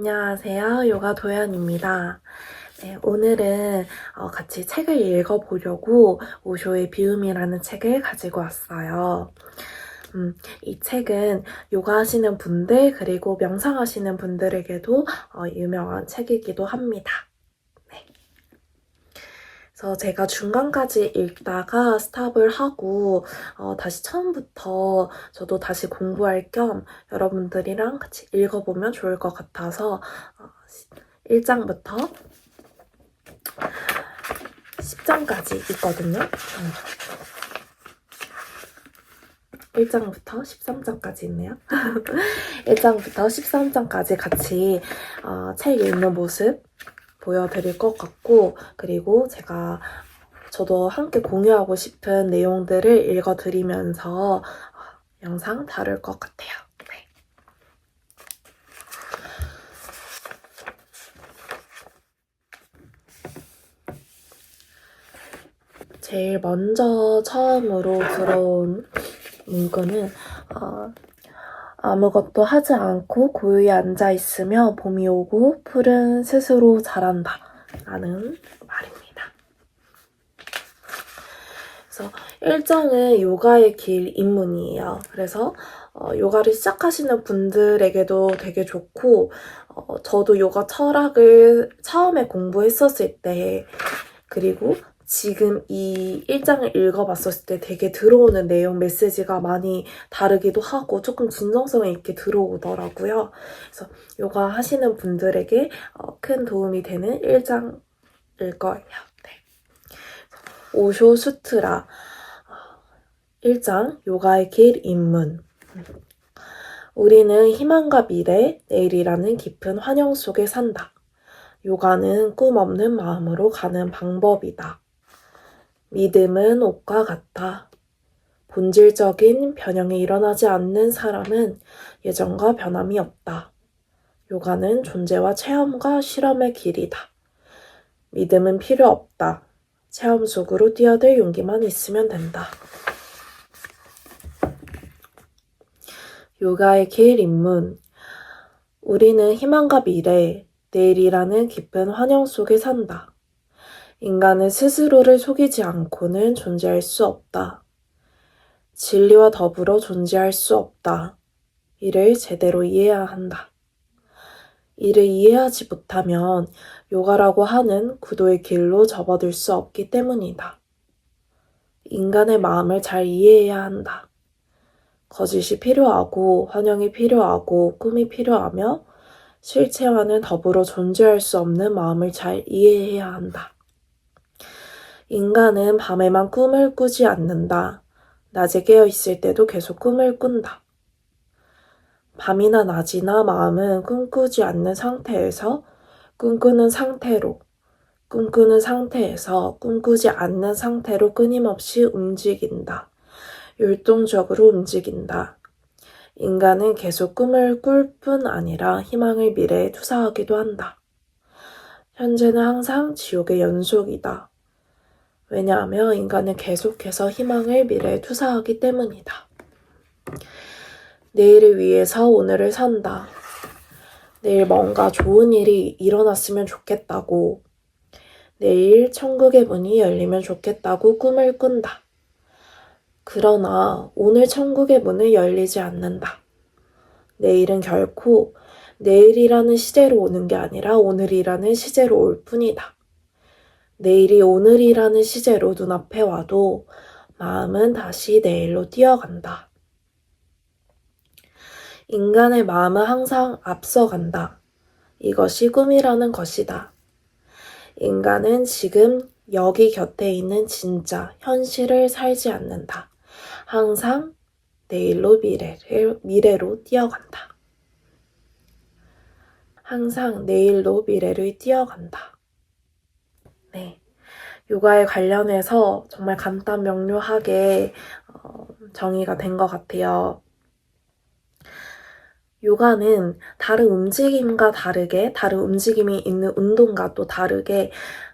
안녕하세요. 요가 도연입니다. 네, 오늘은 같이 책을 읽어보려고 오쇼의 비움이라는 책을 가지고 왔어요. 이 책은 요가 하시는 분들 그리고 명상하시는 분들에게도 유명한 책이기도 합니다. 네. 그래서 제가 중간까지 읽다가 스탑을 하고 다시 처음부터 저도 다시 공부할 겸 여러분들이랑 같이 읽어보면 좋을 것 같아서 1장부터 10장까지 있거든요. 1장부터 13장까지 있네요. 1장부터 13장까지 같이 책 읽는 모습 보여드릴 것 같고, 그리고 저도 함께 공유하고 싶은 내용들을 읽어드리면서 영상 다룰 것 같아요. 네. 제일 먼저 처음으로 들어온 문구는 아무것도 하지 않고 고요히 앉아있으며 봄이 오고 풀은 스스로 자란다 라는 말입니다. 그래서 1장은 요가의 길 입문이에요. 그래서 요가를 시작하시는 분들에게도 되게 좋고 저도 요가 철학을 처음에 공부했었을 때 그리고 지금 이 1장을 읽어봤었을 때 되게 들어오는 내용, 메시지가 많이 다르기도 하고 조금 진정성 있게 들어오더라고요. 그래서 요가 하시는 분들에게 큰 도움이 되는 1장일 거예요. 네. 오쇼 수트라 1장 요가의 길 입문. 우리는 희망과 미래, 내일이라는 깊은 환영 속에 산다. 요가는 꿈 없는 마음으로 가는 방법이다. 믿음은 옷과 같다. 본질적인 변형이 일어나지 않는 사람은 예전과 변함이 없다. 요가는 존재와 체험과 실험의 길이다. 믿음은 필요 없다. 체험 속으로 뛰어들 용기만 있으면 된다. 요가의 길 입문. 우리는 희망과 미래, 내일이라는 깊은 환영 속에 산다. 인간은 스스로를 속이지 않고는 존재할 수 없다. 진리와 더불어 존재할 수 없다. 이를 제대로 이해해야 한다. 이를 이해하지 못하면 요가라고 하는 구도의 길로 접어들 수 없기 때문이다. 인간의 마음을 잘 이해해야 한다. 거짓이 필요하고 환영이 필요하고 꿈이 필요하며 실체와는 더불어 존재할 수 없는 마음을 잘 이해해야 한다. 인간은 밤에만 꿈을 꾸지 않는다. 낮에 깨어있을 때도 계속 꿈을 꾼다. 밤이나 낮이나 마음은 꿈꾸지 않는 상태에서 꿈꾸는 상태로, 꿈꾸는 상태에서 꿈꾸지 않는 상태로 끊임없이 움직인다. 율동적으로 움직인다. 인간은 계속 꿈을 꿀 뿐 아니라 희망을 미래에 투사하기도 한다. 현재는 항상 지옥의 연속이다. 왜냐하면 인간은 계속해서 희망을 미래에 투사하기 때문이다. 내일을 위해서 오늘을 산다. 내일 뭔가 좋은 일이 일어났으면 좋겠다고, 내일 천국의 문이 열리면 좋겠다고 꿈을 꾼다. 그러나 오늘 천국의 문은 열리지 않는다. 내일은 결코 내일이라는 시제로 오는 게 아니라 오늘이라는 시제로 올 뿐이다. 내일이 오늘이라는 시제로 눈앞에 와도 마음은 다시 내일로 뛰어간다. 인간의 마음은 항상 앞서간다. 이것이 꿈이라는 것이다. 인간은 지금 여기 곁에 있는 진짜 현실을 살지 않는다. 항상 내일로 미래로 뛰어간다. 항상 내일로 미래를 뛰어간다. 네. 요가에 관련해서 정말 간단 명료하게 정의가 된 것 같아요. 요가는 다른 움직임과 다르게, 다른 움직임이 있는 운동과 또 다르게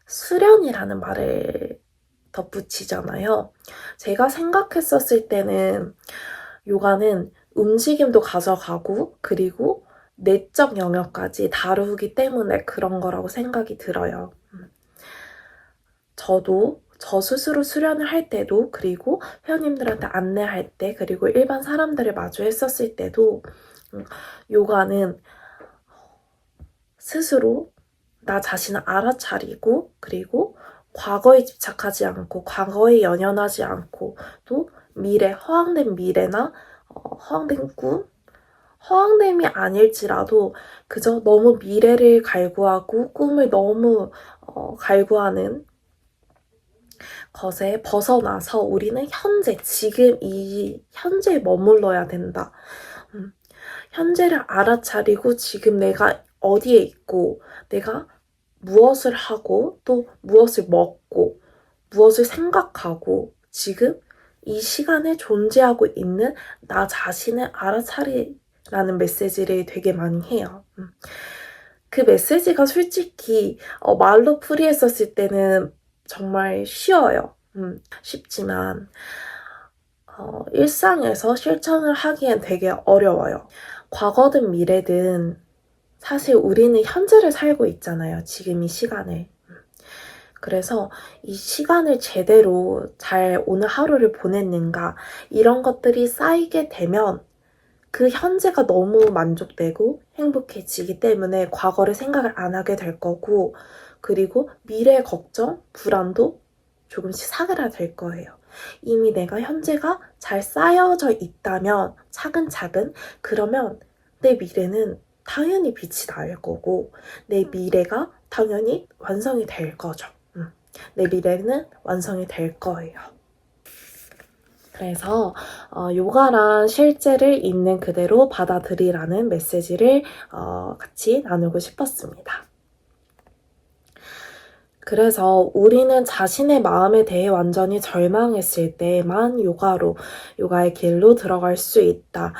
수련이라는 말을 덧붙이잖아요. 제가 생각했었을 때는 요가는 움직임도 가져가고 그리고 내적 영역까지 다루기 때문에 그런 거라고 생각이 들어요. 저도 저 스스로 수련을 할 때도, 그리고 회원님들한테 안내할 때, 그리고 일반 사람들을 마주했었을 때도 요가는 스스로 나 자신을 알아차리고, 그리고 과거에 집착하지 않고, 과거에 연연하지 않고, 또 미래, 허황된 미래나 허황된 꿈? 허황됨이 아닐지라도 그저 너무 미래를 갈구하고 꿈을 너무 갈구하는 것에 벗어나서 우리는 현재, 지금 이 현재에 머물러야 된다. 현재를 알아차리고 지금 내가 어디에 있고, 내가 무엇을 하고, 또 무엇을 먹고, 무엇을 생각하고, 지금 이 시간에 존재하고 있는 나 자신을 알아차리라는 메시지를 되게 많이 해요. 그 메시지가 솔직히 말로 풀이했었을 때는 정말 쉬워요. 쉽지만 일상에서 실천을 하기엔 되게 어려워요. 과거든 미래든 사실 우리는 현재를 살고 있잖아요. 지금 이 시간을. 그래서 이 시간을 제대로 잘 오늘 하루를 보냈는가, 이런 것들이 쌓이게 되면 그 현재가 너무 만족되고 행복해지기 때문에 과거를 생각을 안 하게 될 거고, 그리고 미래 걱정, 불안도 조금씩 사그라들 거예요. 이미 내가 현재가 잘 쌓여져 있다면 차근차근, 그러면 내 미래는 당연히 빛이 날 거고, 내 미래가 당연히 완성이 될 거죠. 내 미래는 완성이 될 거예요. 그래서 요가란 실제를 있는 그대로 받아들이라는 메시지를 같이 나누고 싶었습니다. 그래서 우리는 자신의 마음에 대해 완전히 절망했을 때만 요가의 길로 들어갈 수 있다.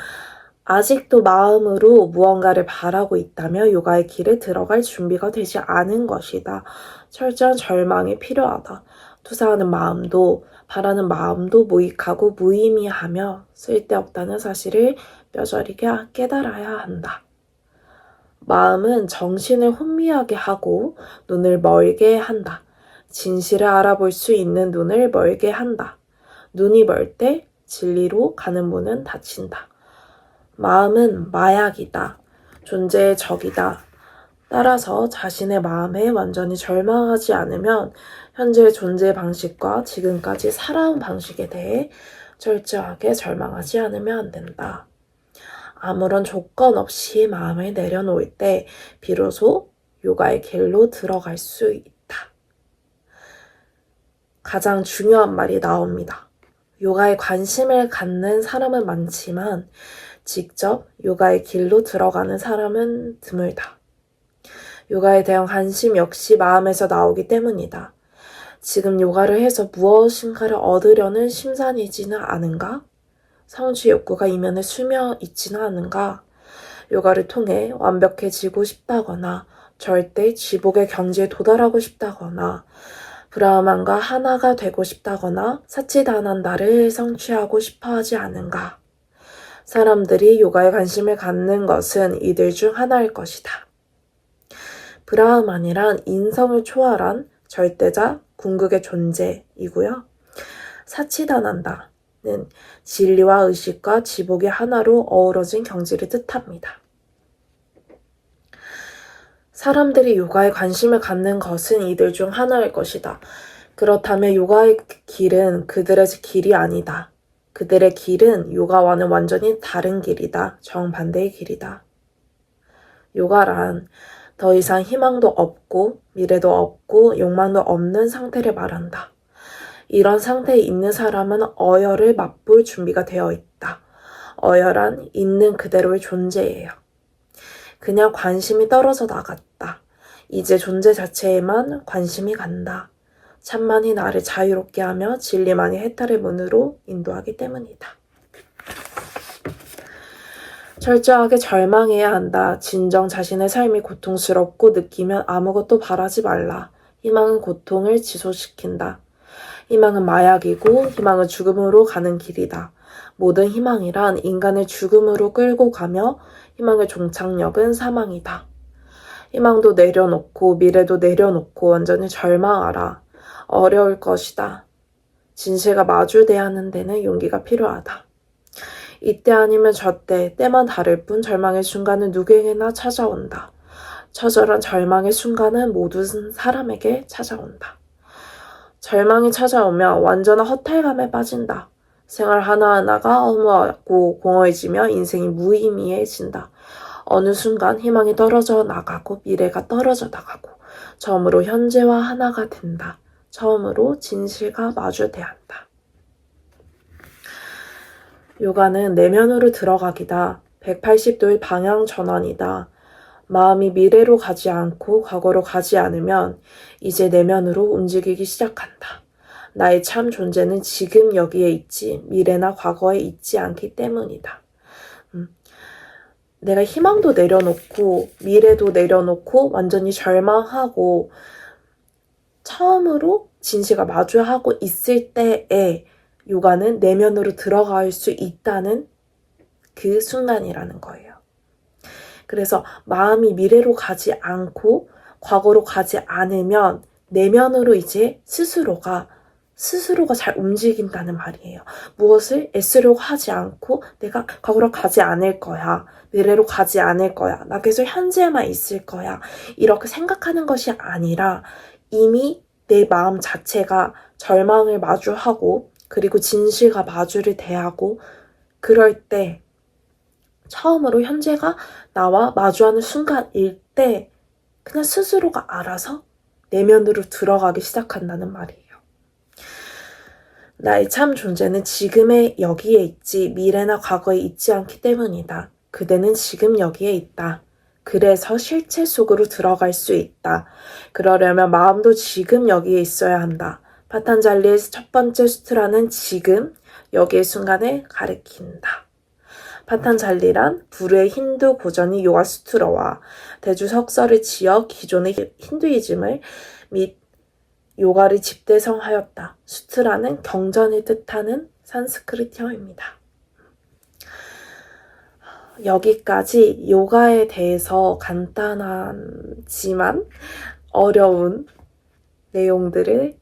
아직도 마음으로 무언가를 바라고 있다며 요가의 길에 들어갈 준비가 되지 않은 것이다. 철저한 절망이 필요하다. 투사하는 마음도, 바라는 마음도 무익하고 무의미하며 쓸데없다는 사실을 뼈저리게 깨달아야 한다. 마음은 정신을 혼미하게 하고 눈을 멀게 한다. 진실을 알아볼 수 있는 눈을 멀게 한다. 눈이 멀 때 진리로 가는 문은 닫힌다. 마음은 마약이다. 존재의 적이다. 따라서 자신의 마음에 완전히 절망하지 않으면 현재의 존재 방식과 지금까지 살아온 방식에 대해 철저하게 절망하지 않으면 안 된다. 아무런 조건 없이 마음을 내려놓을 때 비로소 요가의 길로 들어갈 수 있다. 가장 중요한 말이 나옵니다. 요가에 관심을 갖는 사람은 많지만 직접 요가의 길로 들어가는 사람은 드물다. 요가에 대한 관심 역시 마음에서 나오기 때문이다. 지금 요가를 해서 무엇인가를 얻으려는 심산이지는 않은가? 성취 욕구가 이면에 스며 있지는 않은가? 요가를 통해 완벽해지고 싶다거나 절대 지복의 경지에 도달하고 싶다거나 브라흐만과 하나가 되고 싶다거나 사치다난다를 성취하고 싶어하지 않은가? 사람들이 요가에 관심을 갖는 것은 이들 중 하나일 것이다. 브라흐만이란 인성을 초월한 절대자 궁극의 존재이고요. 사치다난다는 진리와 의식과 지복이 하나로 어우러진 경지를 뜻합니다. 사람들이 요가에 관심을 갖는 것은 이들 중 하나일 것이다. 그렇다면 요가의 길은 그들의 길이 아니다. 그들의 길은 요가와는 완전히 다른 길이다. 정반대의 길이다. 요가란 더 이상 희망도 없고 미래도 없고 욕망도 없는 상태를 말한다. 이런 상태에 있는 사람은 어열을 맛볼 준비가 되어 있다. 어열한 있는 그대로의 존재예요. 그냥 관심이 떨어져 나갔다. 이제 존재 자체에만 관심이 간다. 참만이 나를 자유롭게 하며 진리만이 해탈의 문으로 인도하기 때문이다. 철저하게 절망해야 한다. 진정 자신의 삶이 고통스럽고 느끼면 아무것도 바라지 말라. 희망은 고통을 지속시킨다. 희망은 마약이고 희망은 죽음으로 가는 길이다. 모든 희망이란 인간을 죽음으로 끌고 가며 희망의 종착역은 사망이다. 희망도 내려놓고 미래도 내려놓고 완전히 절망하라. 어려울 것이다. 진실과 마주대야 하는 데는 용기가 필요하다. 이때 아니면 저때, 때만 다를 뿐 절망의 순간은 누구에게나 찾아온다. 처절한 절망의 순간은 모든 사람에게 찾아온다. 절망이 찾아오면 완전한 허탈감에 빠진다. 생활 하나하나가 허무하고 공허해지며 인생이 무의미해진다. 어느 순간 희망이 떨어져 나가고 미래가 떨어져 나가고 처음으로 현재와 하나가 된다. 처음으로 진실과 마주대야 한다. 요가는 내면으로 들어가기다. 180도의 방향 전환이다. 마음이 미래로 가지 않고 과거로 가지 않으면 이제 내면으로 움직이기 시작한다. 나의 참 존재는 지금 여기에 있지 미래나 과거에 있지 않기 때문이다. 내가 희망도 내려놓고 미래도 내려놓고 완전히 절망하고 처음으로 진실과 마주하고 있을 때에 요가는 내면으로 들어갈 수 있다는 그 순간이라는 거예요. 그래서 마음이 미래로 가지 않고 과거로 가지 않으면 내면으로 이제 스스로가 잘 움직인다는 말이에요. 무엇을 애쓰려고 하지 않고 내가 과거로 가지 않을 거야. 미래로 가지 않을 거야. 나 계속 현재만 있을 거야. 이렇게 생각하는 것이 아니라 이미 내 마음 자체가 절망을 마주하고 그리고 진실과 마주를 대하고 그럴 때 처음으로 현재가 나와 마주하는 순간일 때 그냥 스스로가 알아서 내면으로 들어가기 시작한다는 말이에요. 나의 참 존재는 지금의 여기에 있지 미래나 과거에 있지 않기 때문이다. 그대는 지금 여기에 있다. 그래서 실체 속으로 들어갈 수 있다. 그러려면 마음도 지금 여기에 있어야 한다. 파탄잘리의 첫 번째 수트라는 지금, 여기의 순간을 가리킨다. 파탄잘리란 불후의 힌두 고전이 요가 수트라와 대주 석설을 지어 기존의 힌두이즘을 및 요가를 집대성하였다. 수트라는 경전을 뜻하는 산스크리트어입니다. 여기까지 요가에 대해서 간단하지만 어려운 내용들을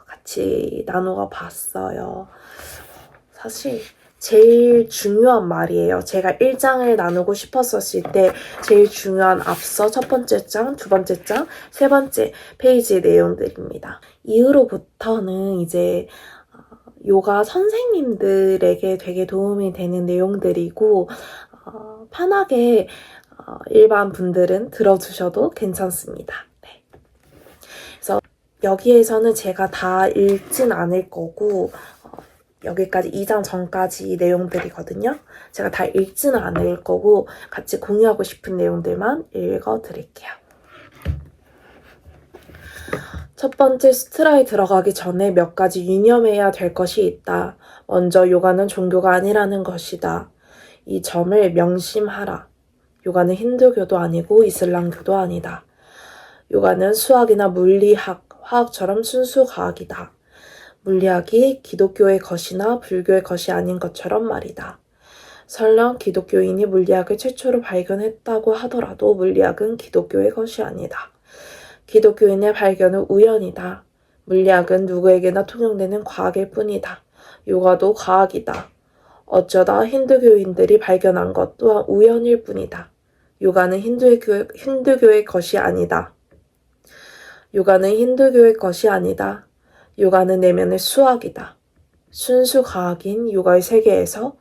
같이 나누어 봤어요. 사실 제일 중요한 말이에요. 제가 1장을 나누고 싶었었을 때 제일 중요한 앞서 첫 번째 장, 두 번째 장, 세 번째 페이지의 내용들입니다. 이후로부터는 이제 요가 선생님들에게 되게 도움이 되는 내용들이고 편하게 일반 분들은 들어주셔도 괜찮습니다. 네. 그래서 여기에서는 제가 다 읽진 않을 거고 여기까지 2장 전까지 내용들이거든요. 제가 다 읽지는 않을 거고 같이 공유하고 싶은 내용들만 읽어드릴게요. 첫 번째 수트라에 들어가기 전에 몇 가지 유념해야 될 것이 있다. 먼저 요가는 종교가 아니라는 것이다. 이 점을 명심하라. 요가는 힌두교도 아니고 이슬람교도 아니다. 요가는 수학이나 물리학, 화학처럼 순수 과학이다. 물리학이 기독교의 것이나 불교의 것이 아닌 것처럼 말이다. 설령 기독교인이 물리학을 최초로 발견했다고 하더라도 물리학은 기독교의 것이 아니다. 기독교인의 발견은 우연이다. 물리학은 누구에게나 통용되는 과학일 뿐이다. 요가도 과학이다. 어쩌다 힌두교인들이 발견한 것 또한 우연일 뿐이다. 요가는 힌두교의 것이 아니다. 요가는 힌두교의 것이 아니다. 요가는 내면의 수학이다. 순수 과학인 요가의 세계에서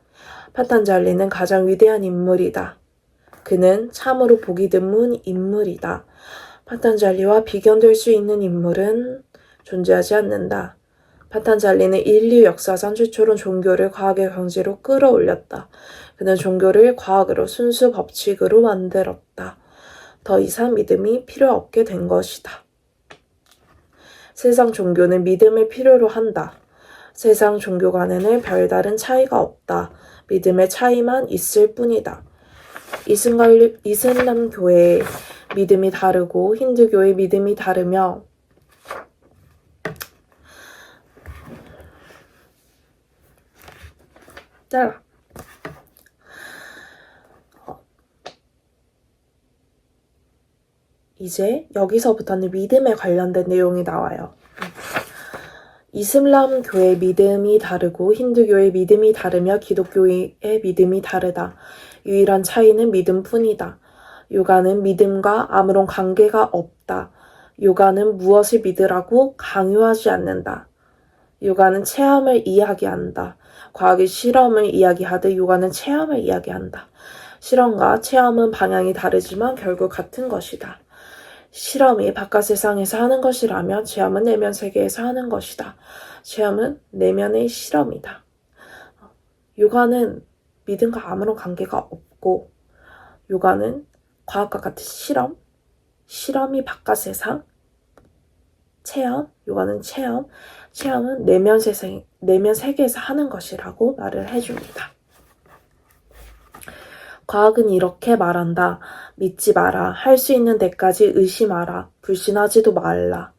파탄잘리는 가장 위대한 인물이다. 그는 참으로 보기 드문 인물이다. 파탄잘리와 비견될 수 있는 인물은 존재하지 않는다. 파탄잘리는 인류 역사상 최초로 종교를 과학의 강제로 끌어올렸다. 그는 종교를 과학으로 순수 법칙으로 만들었다. 더 이상 믿음이 필요 없게 된 것이다. 세상 종교는 믿음을 필요로 한다. 세상 종교 간에는 별다른 차이가 없다. 믿음의 차이만 있을 뿐이다. 이슬람교의 믿음이 다르고 힌두교의 믿음이 다르며 이제 여기서부터는 믿음에 관련된 내용이 나와요. 이슬람 교의 믿음이 다르고 힌두교의 믿음이 다르며 기독교의 믿음이 다르다. 유일한 차이는 믿음뿐이다. 요가는 믿음과 아무런 관계가 없다. 요가는 무엇을 믿으라고 강요하지 않는다. 요가는 체험을 이야기한다. 과학이 실험을 이야기하듯 요가는 체험을 이야기한다. 실험과 체험은 방향이 다르지만 결국 같은 것이다. 실험이 바깥 세상에서 하는 것이라면 체험은 내면 세계에서 하는 것이다. 체험은 내면의 실험이다. 요가는 믿음과 아무런 관계가 없고 요가는 과학과 같은 실험, 실험이 바깥 세상, 체험, 요가는 체험, 체험은 내면 세계에서 하는 것이라고 말을 해줍니다. 과학은 이렇게 말한다. 믿지 마라. 할 수 있는 데까지 의심하라. 불신하지도 말라.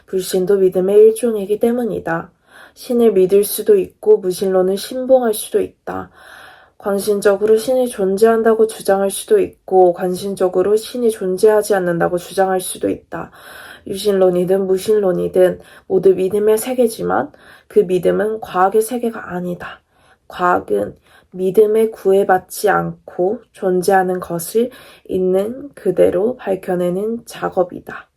불신도 믿음의 일종이기 때문이다. 신을 믿을 수도 있고 무신론을 신봉할 수도 있다. 관신적으로 신이 존재한다고 주장할 수도 있고 관신적으로 신이 존재하지 않는다고 주장할 수도 있다. 유신론이든 무신론이든 모두 믿음의 세계지만 그 믿음은 과학의 세계가 아니다. 과학은 믿음에 구애받지 않고 존재하는 것을 있는 그대로 밝혀내는 작업이다.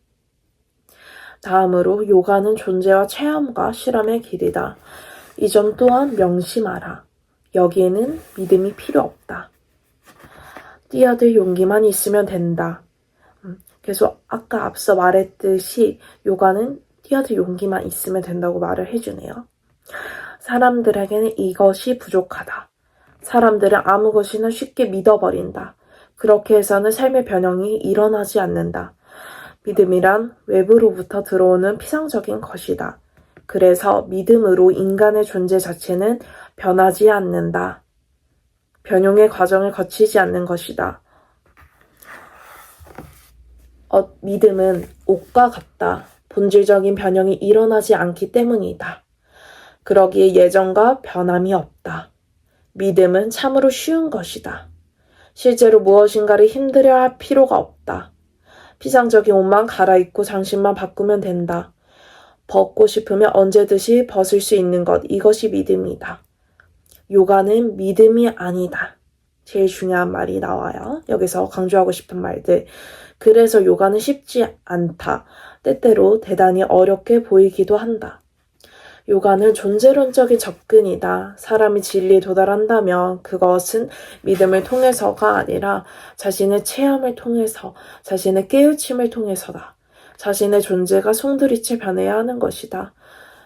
다음으로 요가는 존재와 체험과 실험의 길이다. 이 점 또한 명심하라. 여기에는 믿음이 필요 없다. 뛰어들 용기만 있으면 된다. 그래서 아까 앞서 말했듯이 요가는 뛰어들 용기만 있으면 된다고 말을 해주네요. 사람들에게는 이것이 부족하다. 사람들은 아무 것이나 쉽게 믿어버린다. 그렇게 해서는 삶의 변형이 일어나지 않는다. 믿음이란 외부로부터 들어오는 피상적인 것이다. 그래서 믿음으로 인간의 존재 자체는 변하지 않는다. 변형의 과정을 거치지 않는 것이다. 믿음은 옷과 같다. 본질적인 변형이 일어나지 않기 때문이다. 그러기에 예전과 변함이 없다. 믿음은 참으로 쉬운 것이다. 실제로 무엇인가를 힘들어 할 필요가 없다. 피상적인 옷만 갈아입고 장식만 바꾸면 된다. 벗고 싶으면 언제든지 벗을 수 있는 것, 이것이 믿음이다. 요가는 믿음이 아니다. 제일 중요한 말이 나와요. 여기서 강조하고 싶은 말들. 그래서 요가는 쉽지 않다. 때때로 대단히 어렵게 보이기도 한다. 요가는 존재론적인 접근이다. 사람이 진리에 도달한다면 그것은 믿음을 통해서가 아니라 자신의 체험을 통해서, 자신의 깨우침을 통해서다. 자신의 존재가 송두리째 변해야 하는 것이다.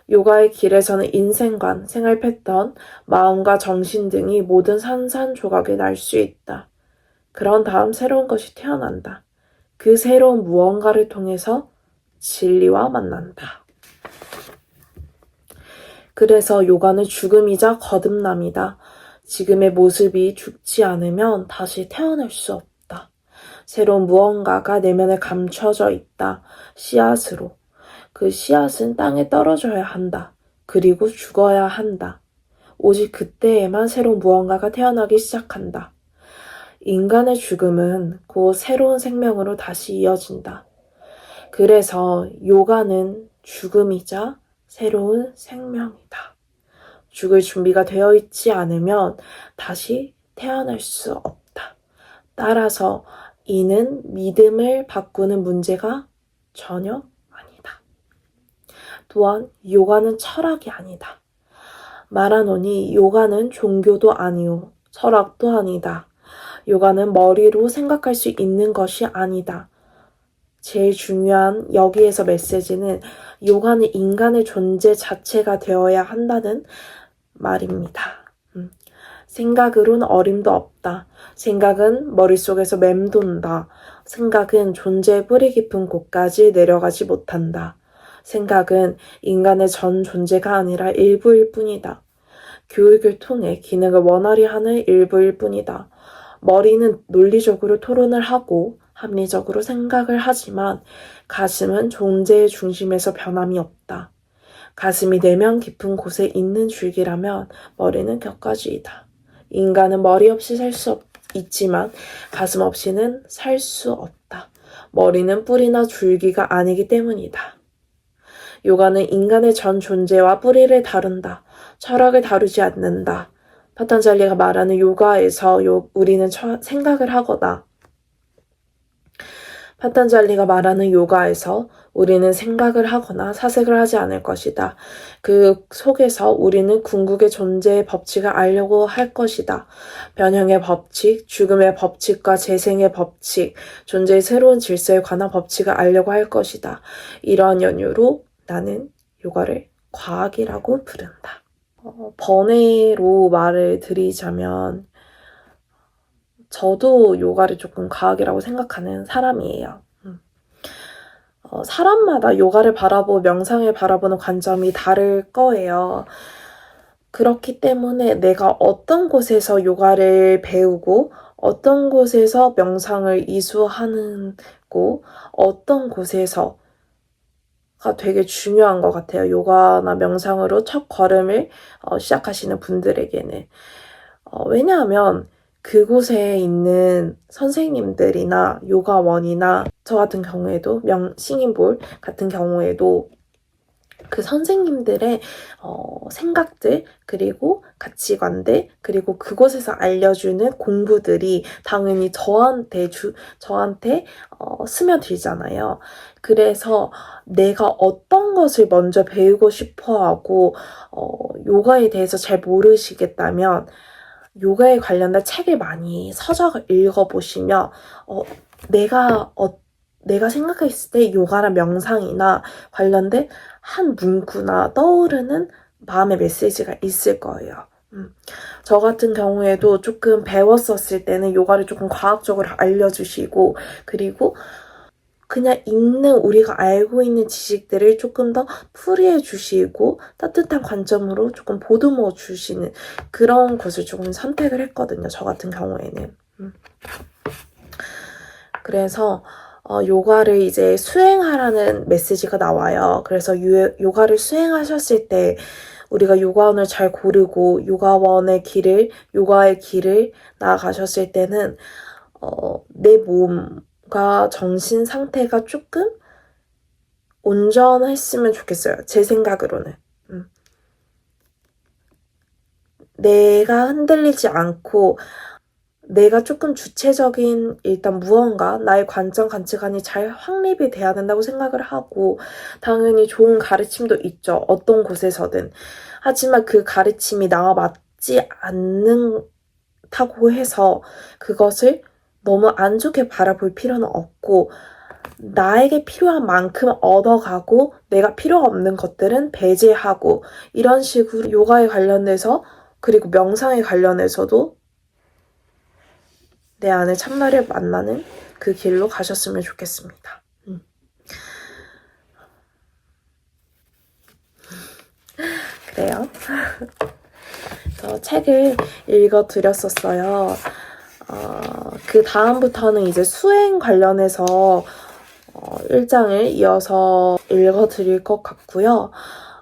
요가의 길에서는 인생관, 생활 패턴, 마음과 정신 등이 모든 산산조각이 날 수 있다. 그런 다음 새로운 것이 태어난다. 그 새로운 무언가를 통해서 진리와 만난다. 그래서 요가는 죽음이자 거듭남이다. 지금의 모습이 죽지 않으면 다시 태어날 수 없다. 새로운 무언가가 내면에 감춰져 있다. 씨앗으로. 그 씨앗은 땅에 떨어져야 한다. 그리고 죽어야 한다. 오직 그때에만 새로운 무언가가 태어나기 시작한다. 인간의 죽음은 곧 새로운 생명으로 다시 이어진다. 그래서 요가는 죽음이자 새로운 생명이다. 죽을 준비가 되어 있지 않으면 다시 태어날 수 없다. 따라서 이는 믿음을 바꾸는 문제가 전혀 아니다. 또한 요가는 철학이 아니다. 말하노니 요가는 종교도 아니오, 철학도 아니다. 요가는 머리로 생각할 수 있는 것이 아니다. 제일 중요한 여기에서 메시지는 요가는 인간의 존재 자체가 되어야 한다는 말입니다. 생각으론 어림도 없다. 생각은 머릿속에서 맴돈다. 생각은 존재의 뿌리 깊은 곳까지 내려가지 못한다. 생각은 인간의 전 존재가 아니라 일부일 뿐이다. 교육을 통해 기능을 원활히 하는 일부일 뿐이다. 머리는 논리적으로 토론을 하고 합리적으로 생각을 하지만 가슴은 존재의 중심에서 변함이 없다. 가슴이 내면 깊은 곳에 있는 줄기라면 머리는 격가지이다. 인간은 머리 없이 살 수 있지만 가슴 없이는 살 수 없다. 머리는 뿌리나 줄기가 아니기 때문이다. 요가는 인간의 전 존재와 뿌리를 다룬다. 철학을 다루지 않는다. 파탄잘리가 말하는 요가에서 우리는 생각을 하거나 파탄잘리가 말하는 요가에서 우리는 생각을 하거나 사색을 하지 않을 것이다. 그 속에서 우리는 궁극의 존재의 법칙을 알려고 할 것이다. 변형의 법칙, 죽음의 법칙과 재생의 법칙, 존재의 새로운 질서에 관한 법칙을 알려고 할 것이다. 이러한 연유로 나는 요가를 과학이라고 부른다. 번외로 말을 드리자면 저도 요가를 조금 과학이라고 생각하는 사람이에요. 사람마다 요가를 바라보고 명상을 바라보는 관점이 다를 거예요. 그렇기 때문에 내가 어떤 곳에서 요가를 배우고 어떤 곳에서 명상을 이수하는 고 어떤 곳에서가 되게 중요한 것 같아요. 요가나 명상으로 첫 걸음을 시작하시는 분들에게는. 왜냐하면 그곳에 있는 선생님들이나 요가원이나 저 같은 경우에도 싱잉볼 같은 경우에도 그 선생님들의 생각들 그리고 가치관들 그리고 그곳에서 알려주는 공부들이 당연히 저한테 스며들잖아요. 그래서 내가 어떤 것을 먼저 배우고 싶어하고 요가에 대해서 잘 모르시겠다면 요가에 관련된 책을 많이 서적을 읽어보시면 내가 생각했을 때 요가나 명상이나 관련된 한 문구나 떠오르는 마음의 메시지가 있을 거예요. 저 같은 경우에도 조금 배웠었을 때는 요가를 조금 과학적으로 알려주시고 그리고 그냥 읽는 우리가 알고 있는 지식들을 조금 더 풀이해 주시고 따뜻한 관점으로 조금 보듬어 주시는 그런 것을 조금 선택을 했거든요. 저 같은 경우에는. 그래서 요가를 이제 수행하라는 메시지가 나와요. 그래서 요가를 수행하셨을 때 우리가 요가원을 잘 고르고 요가의 길을 나아가셨을 때는 내 몸과 정신 상태가 조금 온전했으면 좋겠어요. 제 생각으로는. 내가 흔들리지 않고 내가 조금 주체적인 일단 무언가 나의 관점 가치관이 잘 확립이 돼야 된다고 생각을 하고 당연히 좋은 가르침도 있죠. 어떤 곳에서든. 하지만 그 가르침이 나와 맞지 않는다고 해서 그것을 너무 안 좋게 바라볼 필요는 없고 나에게 필요한 만큼 얻어가고 내가 필요 없는 것들은 배제하고 이런 식으로 요가에 관련돼서 그리고 명상에 관련해서도 내 안에 참나를 만나는 그 길로 가셨으면 좋겠습니다. 그래요. 그래서 책을 읽어드렸었어요. 그 다음부터는 이제 수행 관련해서 1장을 이어서 읽어드릴 것 같고요.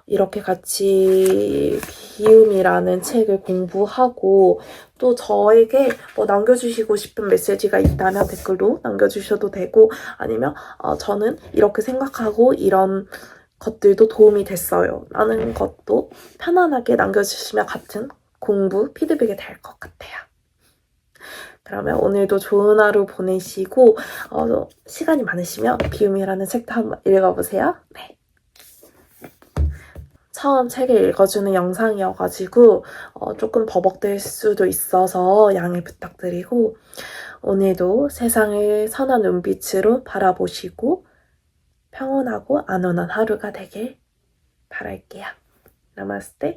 이렇게 같이 비움이라는 책을 공부하고 또 저에게 뭐 남겨주시고 싶은 메시지가 있다면 댓글로 남겨주셔도 되고 아니면 저는 이렇게 생각하고 이런 것들도 도움이 됐어요 라는 것도 편안하게 남겨주시면 같은 공부 피드백이 될 것 같아요. 그러면 오늘도 좋은 하루 보내시고 시간이 많으시면 비움이라는 책도 한번 읽어보세요. 네. 처음 책을 읽어주는 영상이어가지고 조금 버벅될 수도 있어서 양해 부탁드리고 오늘도 세상을 선한 눈빛으로 바라보시고 평온하고 안온한 하루가 되길 바랄게요. 나마스테.